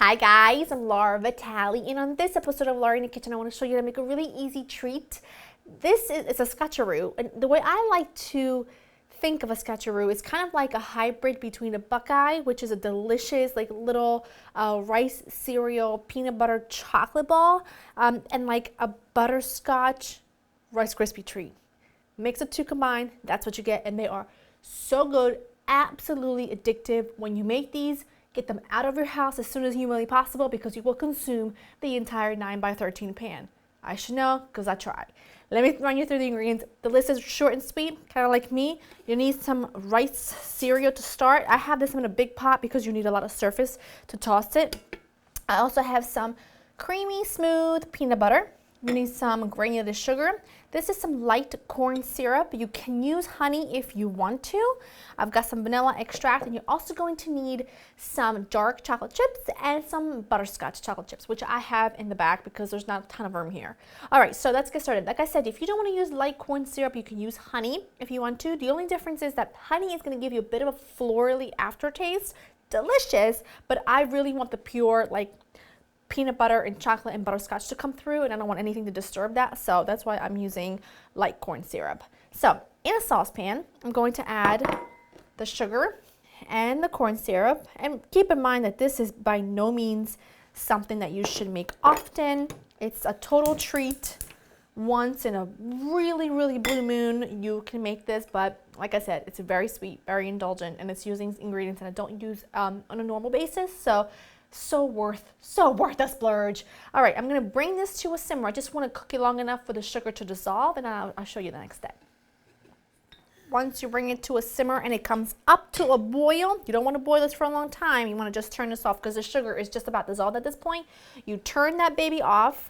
Hi guys, I'm Laura Vitale, and on this episode of Laura in the Kitchen, I want to show you how to make a really easy treat. It's a Scotcharoo, and the way I like to think of a Scotcharoo is kind of like a hybrid between a Buckeye, which is a delicious like little rice cereal peanut butter chocolate ball, and like a butterscotch Rice Krispie treat. Mix the two combined, that's what you get, and they are so good, absolutely addictive. When you make these, get them out of your house as soon as humanly possible because you will consume the entire 9x13 pan. I should know because I tried. Let me run you through the ingredients. The list is short and sweet, kind of like me. You need some rice cereal to start. I have this in a big pot because you need a lot of surface to toss it. I also have some creamy, smooth peanut butter. You need some granulated sugar. This is some light corn syrup. You can use honey if you want to. I've got some vanilla extract, and you're also going to need some dark chocolate chips and some butterscotch chocolate chips, which I have in the back because there's not a ton of room here. All right, so let's get started. Like I said, if you don't want to use light corn syrup, you can use honey if you want to. The only difference is that honey is going to give you a bit of a florally aftertaste. Delicious, but I really want the pure, like, peanut butter and chocolate and butterscotch to come through, and I don't want anything to disturb that, so that's why I'm using light corn syrup. So in a saucepan, I'm going to add the sugar and the corn syrup, and keep in mind that this is by no means something that you should make often. It's a total treat. Once in a really, really blue moon, you can make this, but like I said, it's very sweet, very indulgent, and it's using ingredients that I don't use on a normal basis, so worth a splurge. All right, I'm gonna bring this to a simmer. I just wanna cook it long enough for the sugar to dissolve, and I'll show you the next step. Once you bring it to a simmer and it comes up to a boil, you don't wanna boil this for a long time. You wanna just turn this off because the sugar is just about dissolved at this point. You turn that baby off,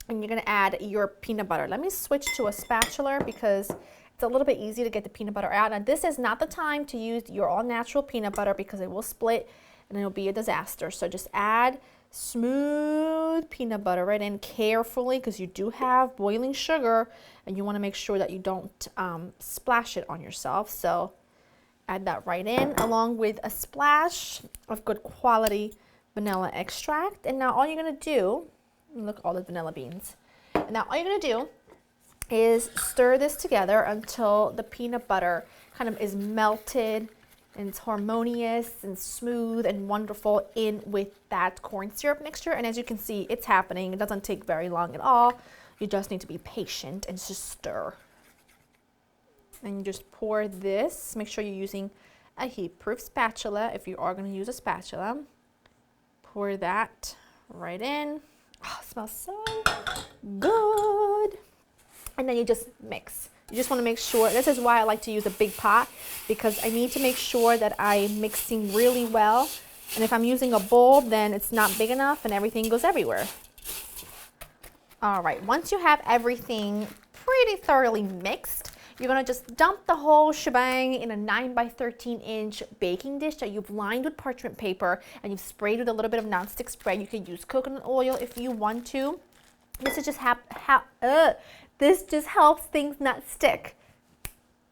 and you're gonna add your peanut butter. Let me switch to a spatula because it's a little bit easy to get the peanut butter out. Now, this is not the time to use your all-natural peanut butter because it will split and it'll be a disaster. So just add smooth peanut butter right in carefully because you do have boiling sugar and you want to make sure that you don't splash it on yourself. So add that right in along with a splash of good quality vanilla extract. And now all you're going to do, look at all the vanilla beans. And now all you're going to do is stir this together until the peanut butter kind of is melted and it's harmonious and smooth and wonderful in with that corn syrup mixture. And as you can see, it's happening. It doesn't take very long at all. You just need to be patient and just stir. And you just pour this. Make sure you're using a heat-proof spatula if you are going to use a spatula. Pour that right in. Oh, it smells so good. And then you just mix. You just want to make sure, this is why I like to use a big pot, because I need to make sure that I'm mixing really well. And if I'm using a bowl, then it's not big enough and everything goes everywhere. All right, once you have everything pretty thoroughly mixed, you're going to just dump the whole shebang in a 9x13-inch baking dish that you've lined with parchment paper and you've sprayed with a little bit of nonstick spray. You can use coconut oil if you want to. This is just this just helps things not stick.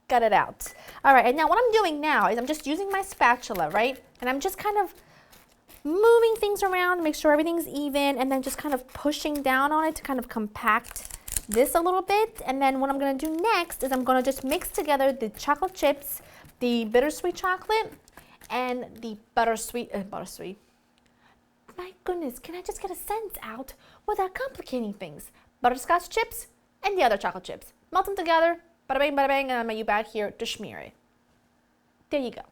Got it out. All right, and now what I'm doing now is I'm just using my spatula, right? And I'm just kind of moving things around to make sure everything's even, and then just kind of pushing down on it to kind of compact this a little bit. And then what I'm gonna do next is I'm gonna just mix together the chocolate chips, the bittersweet chocolate, and the buttersweet. My goodness, can I just get a sentence out without complicating things? Butterscotch chips and the other chocolate chips. Melt them together, bada bang, and I'll meet you back here to smear it. There you go.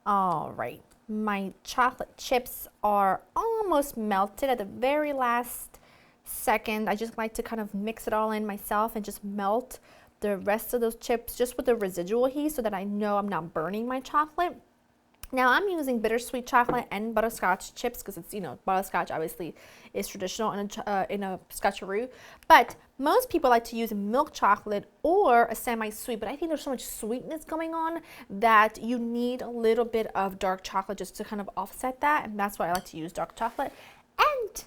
All right, my chocolate chips are almost melted at the very last second. I just like to kind of mix it all in myself and just melt the rest of those chips just with the residual heat so that I know I'm not burning my chocolate. Now I'm using bittersweet chocolate and butterscotch chips because it's, butterscotch obviously is traditional in a Scotcharoo, but most people like to use milk chocolate or a semi-sweet, but I think there's so much sweetness going on that you need a little bit of dark chocolate just to kind of offset that, and that's why I like to use dark chocolate and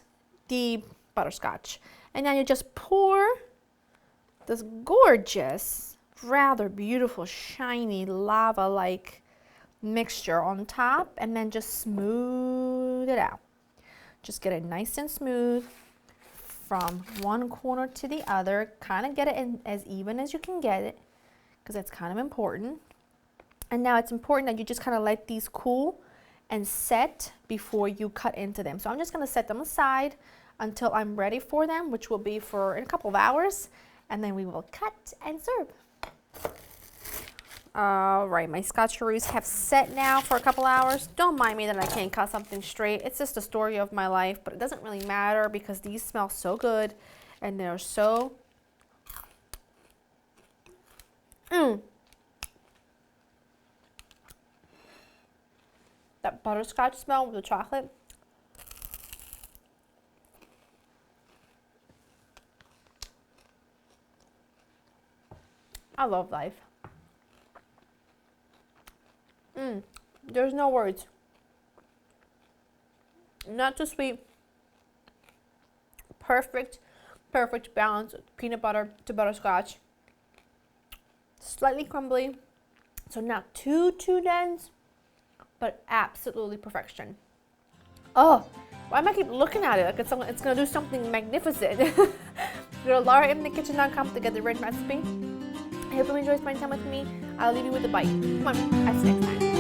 the butterscotch. And now you just pour this gorgeous, rather beautiful, shiny, lava-like mixture on top and then just smooth it out. Just get it nice and smooth from one corner to the other. Kind of get it in as even as you can get it, because that's kind of important. And now it's important that you just kind of let these cool and set before you cut into them. So I'm just going to set them aside until I'm ready for them, which will be for in a couple of hours, and then we will cut and serve. All right, my Scotcharoos have set now for a couple hours. Don't mind me that I can't cut something straight. It's just a story of my life, but it doesn't really matter because these smell so good and they're so that butterscotch smell with the chocolate. I love life. There's no words. Not too sweet. Perfect balance of peanut butter to butterscotch. Slightly crumbly, so not too dense, but absolutely perfection. Oh, why am I keep looking at it like it's gonna do something magnificent? Go to LauraInTheKitchen.com to get the written recipe. I hope you enjoy spending time with me. I'll leave you with a bite. Come on, I'll see you next time.